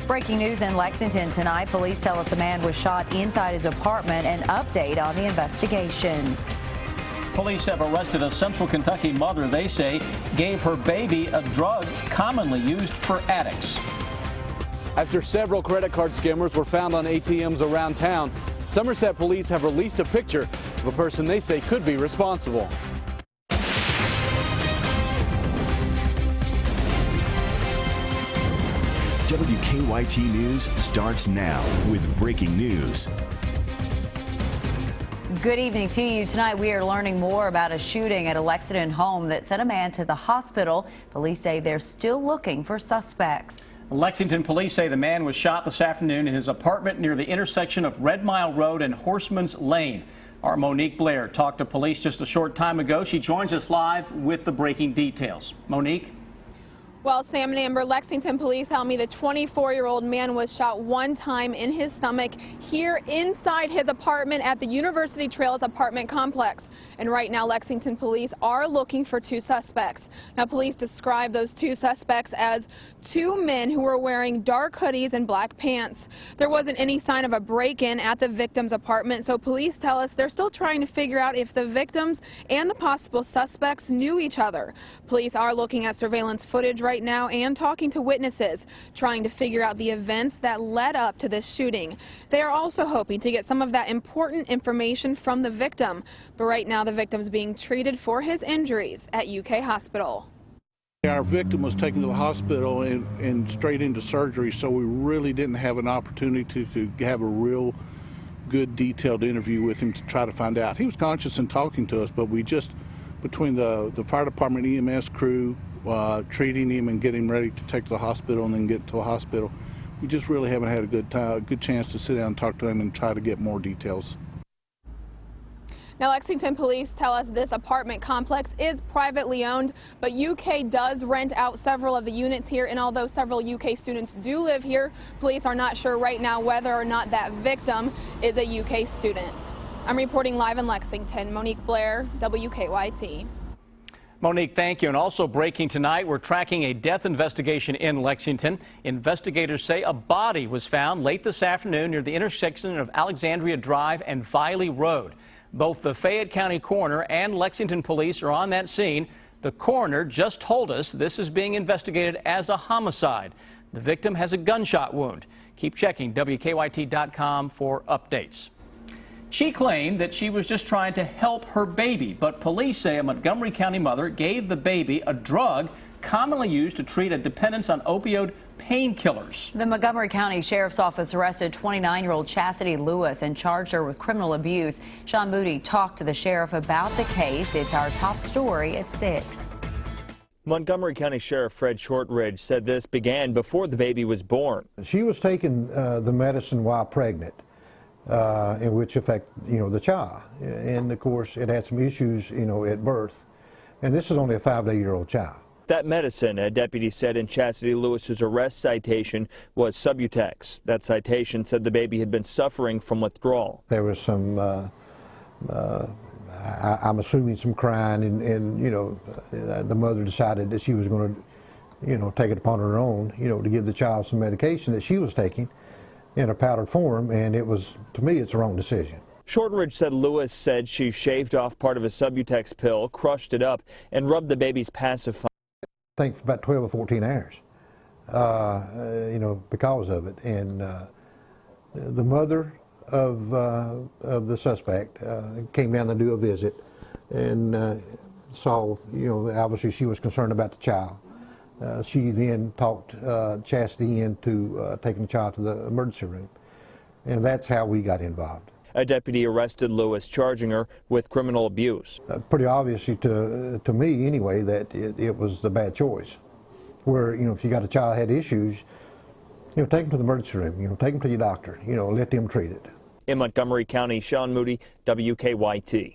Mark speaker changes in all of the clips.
Speaker 1: Breaking news in Lexington tonight. Police tell us a man was shot inside his apartment. An update on the investigation.
Speaker 2: Police have arrested a Central Kentucky mother they say gave her baby a drug commonly used for addicts.
Speaker 3: After several credit card skimmers were found on ATMs around town, Somerset police have released a picture of a person they say could be responsible.
Speaker 4: WKYT News starts now with breaking news.
Speaker 1: Good evening to you. Tonight we are learning more about a shooting at a Lexington home that sent a man to the hospital. Police say they're still looking for suspects.
Speaker 2: Lexington police say the man was shot this afternoon in his apartment near the intersection of Red Mile Road and Horseman's Lane. Our Monique Blair talked to police just a short time ago. She joins us live with the breaking details. Monique?
Speaker 5: Well, Sam and Amber, Lexington police tell me the 24-year-old man was shot one time in his stomach here inside his apartment at the University Trails apartment complex. And right now, Lexington police are looking for two suspects. Now, police describe those two suspects as two men who were wearing dark hoodies and black pants. There wasn't any sign of a break-in at the victim's apartment, so police tell us they're still trying to figure out if the victims and the possible suspects knew each other. Police are looking at surveillance footage right now and talking to witnesses, trying to figure out the events that led up to this shooting. They are also hoping to get some of that important information from the victim, but right now the victim's being treated for his injuries at UK Hospital.
Speaker 6: Our victim was taken to the hospital and straight into surgery, so we really didn't have an opportunity to have a real good detailed interview with him to try to find out. He was conscious and talking to us, but we just, between the fire department EMS crew, treating him and getting him ready to take to the hospital and then get to the hospital, we just really haven't had a good chance to sit down and talk to him and try to get more details.
Speaker 5: Now, Lexington police tell us this apartment complex is privately owned, but UK does rent out several of the units here, and although several UK students do live here, police are not sure right now whether or not that victim is a UK student. I'm reporting live in Lexington. Monique Blair, WKYT.
Speaker 2: Monique, thank you. And also breaking tonight, we're tracking a death investigation in Lexington. Investigators say a body was found late this afternoon near the intersection of Alexandria Drive and Viley Road. Both the Fayette County coroner and Lexington police are on that scene. The coroner just told us this is being investigated as a homicide. The victim has a gunshot wound. Keep checking WKYT.com for updates. She claimed that she was just trying to help her baby, but police say a Montgomery County mother gave the baby a drug commonly used to treat a dependence on opioid painkillers.
Speaker 1: The Montgomery County Sheriff's Office arrested 29-year-old Chastity Lewis and charged her with criminal abuse. Sean Moody talked to the sheriff about the case. It's our top story at 6.
Speaker 7: Montgomery County Sheriff Fred Shortridge said this began before the baby was born.
Speaker 8: She was taking the medicine while pregnant, in which affect, the child. And of course, it had some issues, at birth. And this is only a 5-day-old child.
Speaker 7: That medicine, a deputy said in Chastity Lewis's arrest citation, was Subutex. That citation said the baby had been suffering from withdrawal.
Speaker 8: There was some, I'm assuming some crying, and the mother decided that she was going to, take it upon her own, to give the child some medication that she was taking in a powdered form, and it was, to me, it's the wrong decision.
Speaker 7: Shortridge said Lewis said she shaved off part of a Subutex pill, crushed it up, and rubbed the baby's pacifier.
Speaker 8: I think for about 12 or 14 hours, because of it. And the mother of the suspect came down to do a visit and saw, obviously she was concerned about the child. She then talked Chastity into taking the child to the emergency room. And that's how we got involved.
Speaker 7: A deputy arrested Lewis, charging her with criminal abuse.
Speaker 8: Pretty obviously to me anyway that it was the bad choice. Where, if you got a child that had issues, take them to the emergency room, take them to your doctor, let them treat it.
Speaker 7: In Montgomery County, Sean Moody, WKYT.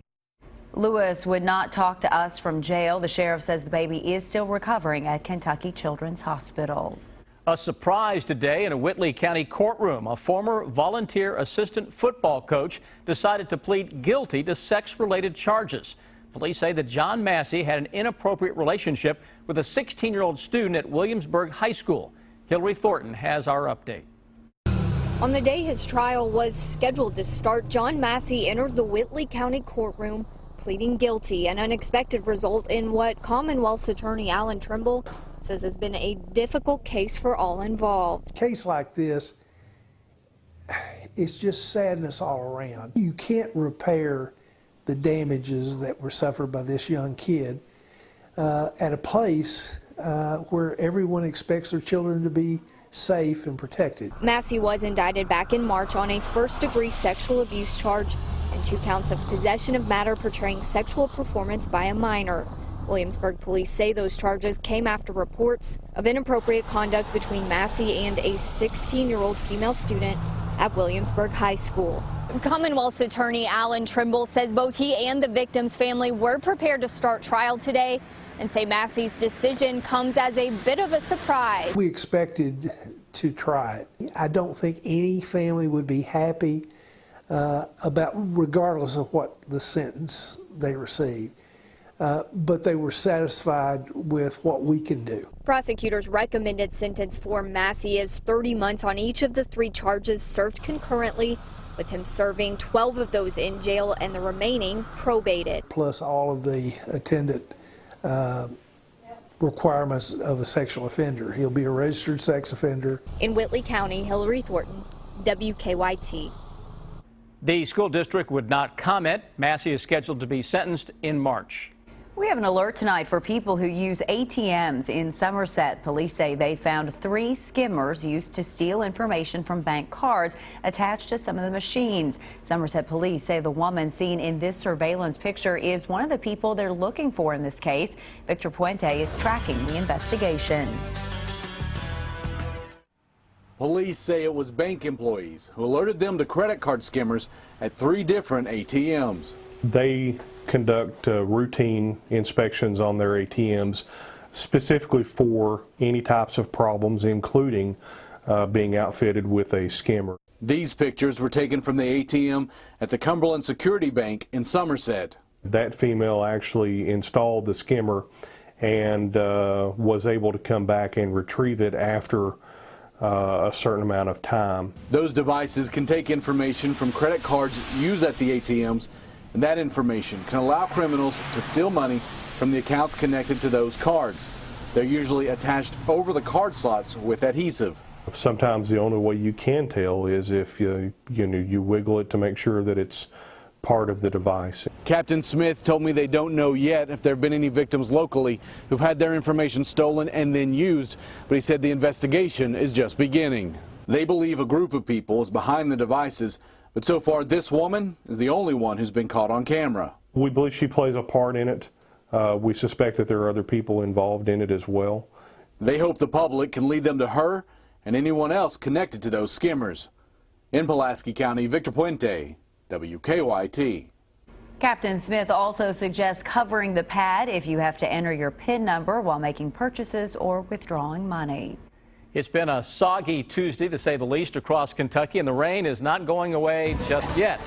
Speaker 1: Lewis would not talk to us from jail. The sheriff says the baby is still recovering at Kentucky Children's Hospital.
Speaker 2: A surprise today in a Whitley County courtroom. A former volunteer assistant football coach decided to plead guilty to sex-related charges. Police say that John Massey had an inappropriate relationship with a 16-year-old student at Williamsburg High School. Hillary Thornton has our update.
Speaker 9: On the day his trial was scheduled to start, John Massey entered the Whitley County courtroom pleading guilty, an unexpected result in what Commonwealth's attorney Alan Trimble says has been a difficult case for all involved.
Speaker 10: A case like this, it's just sadness all around. You can't repair the damages that were suffered by this young kid at a place where everyone expects their children to be safe and protected.
Speaker 9: Massey was indicted back in March on a first-degree sexual abuse charge and 2 counts of possession of matter portraying sexual performance by a minor. Williamsburg police say those charges came after reports of inappropriate conduct between Massey and a 16-year-old female student at Williamsburg High School. Commonwealth's attorney Alan Trimble says both he and the victim's family were prepared to start trial today and say Massey's decision comes as a bit of a surprise.
Speaker 10: We expected to try it. I don't think any family would be happy regardless of what the sentence they received. But they were satisfied with what we can do.
Speaker 9: Prosecutors' recommended sentence for Massey is 30 months on each of the 3 charges served concurrently, with him serving 12 of those in jail and the remaining probated.
Speaker 10: Plus all of the attendant requirements of a sexual offender. He'll be a registered sex offender.
Speaker 9: In Whitley County, Hillary Thornton, WKYT.
Speaker 2: The school district would not comment. Massey is scheduled to be sentenced in March.
Speaker 1: We have an alert tonight for people who use ATMs in Somerset. Police say they found 3 skimmers used to steal information from bank cards attached to some of the machines. Somerset police say the woman seen in this surveillance picture is one of the people they're looking for in this case. Victor Puente is tracking the investigation.
Speaker 3: Police say it was bank employees who alerted them to credit card skimmers at 3 different ATMs.
Speaker 11: They conduct routine inspections on their ATMs specifically for any types of problems, including being outfitted with a skimmer.
Speaker 3: These pictures were taken from the ATM at the Cumberland Security Bank in Somerset.
Speaker 11: That female actually installed the skimmer and was able to come back and retrieve it after a certain amount of time.
Speaker 3: Those devices can take information from credit cards used at the ATMs, and that information can allow criminals to steal money from the accounts connected to those cards. They're usually attached over the card slots with adhesive.
Speaker 11: Sometimes the only way you can tell is if you wiggle it to make sure that it's part of the device.
Speaker 3: Captain Smith told me they don't know yet if there have been any victims locally who've had their information stolen and then used, but he said the investigation is just beginning. They believe a group of people is behind the devices, but so far this woman is the only one who's been caught on camera.
Speaker 11: We believe she plays a part in it. We suspect that there are other people involved in it as well.
Speaker 3: They hope the public can lead them to her and anyone else connected to those skimmers. In Pulaski County, Victor Puente, WKYT.
Speaker 1: Captain Smith also suggests covering the pad if you have to enter your PIN number while making purchases or withdrawing money.
Speaker 2: It's been a soggy Tuesday, to say the least, across Kentucky, and the rain is not going away just yet.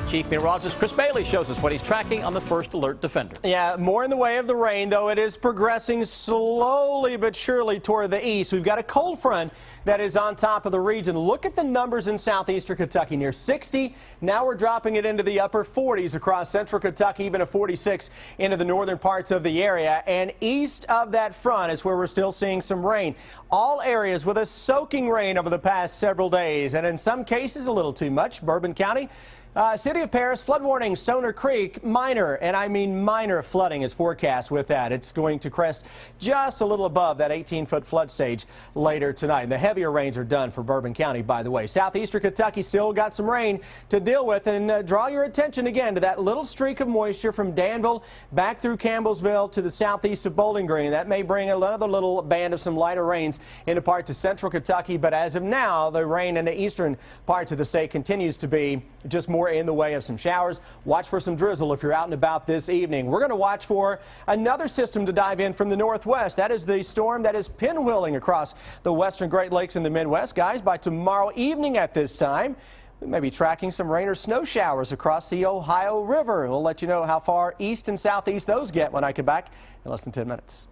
Speaker 2: Chief Meteorologist Chris Bailey shows us what he's tracking on the First Alert Defender.
Speaker 12: Yeah, more in the way of the rain, though it is progressing slowly but surely toward the east. We've got a cold front that is on top of the region. Look at the numbers in southeastern Kentucky, near 60. Now we're dropping it into the upper 40s across central Kentucky, even a 46 into the northern parts of the area. And east of that front is where we're still seeing some rain. All areas with a soaking rain over the past several days, and in some cases a little too much. Bourbon County, City of Paris, flood warning, Stoner Creek, minor, and I mean minor flooding is forecast with that. It's going to crest just a little above that 18-foot flood stage later tonight. And the heavier rains are done for Bourbon County, by the way. Southeastern Kentucky still got some rain to deal with, and draw your attention again to that little streak of moisture from Danville back through Campbellsville to the southeast of Bowling Green. That may bring another little band of some lighter rains into parts of central Kentucky, but as of now, the rain in the eastern parts of the state continues to be just more in the way of some showers. Watch for some drizzle if you're out and about this evening. We're going to watch for another system to dive in from the northwest. That is the storm that is pinwheeling across the western Great Lakes and the Midwest. Guys, by tomorrow evening at this time, we may be tracking some rain or snow showers across the Ohio River. We'll let you know how far east and southeast those get when I come back in less than 10 minutes.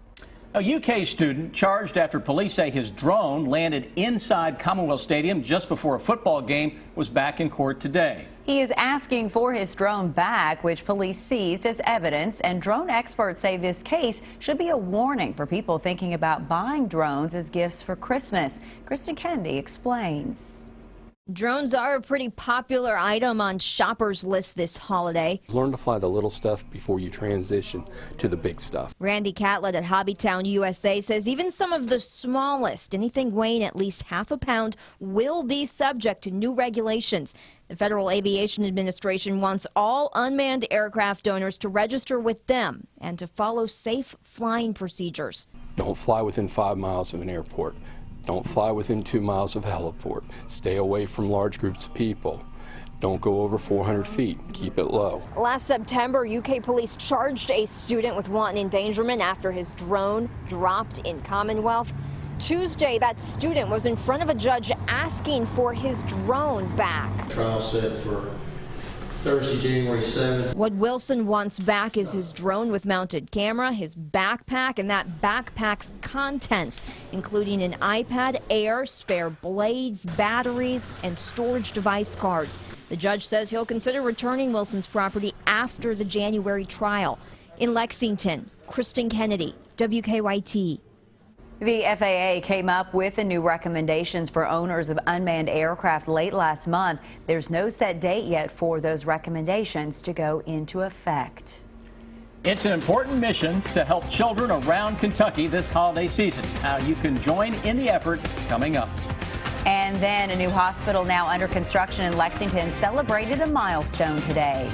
Speaker 2: A UK student charged after police say his drone landed inside Commonwealth Stadium just before a football game was back in court today.
Speaker 1: He is asking for his drone back, which police seized as evidence, and drone experts say this case should be a warning for people thinking about buying drones as gifts for Christmas. Kristen Kennedy explains.
Speaker 13: Drones are a pretty popular item on shoppers' lists this holiday.
Speaker 14: Learn to fly the little stuff before you transition to the big stuff.
Speaker 13: Randy Catlett at Hobbytown USA says even some of the smallest, anything weighing at least half a pound, will be subject to new regulations. The Federal Aviation Administration wants all unmanned aircraft owners to register with them and to follow safe flying procedures.
Speaker 14: Don't fly within 5 miles of an airport. Don't fly within 2 miles of a heliport. Stay away from large groups of people. Don't go over 400 feet. Keep it low.
Speaker 13: Last September, UK police charged a student with wanton endangerment after his drone dropped in Commonwealth. Tuesday, that student was in front of a judge asking for his drone back.
Speaker 15: Trial set for Thursday, January 7th.
Speaker 13: What Wilson wants back is his drone with mounted camera, his backpack, and that backpack's contents, including an iPad Air, spare blades, batteries, and storage device cards. The judge says he'll consider returning Wilson's property after the January trial. In Lexington, Kristen Kennedy, WKYT.
Speaker 1: The FAA came up with the new recommendations for owners of unmanned aircraft late last month. There's no set date yet for those recommendations to go into effect.
Speaker 2: It's an important mission to help children around Kentucky this holiday season. How you can join in the effort coming up.
Speaker 1: And then a new hospital now under construction in Lexington celebrated a milestone today.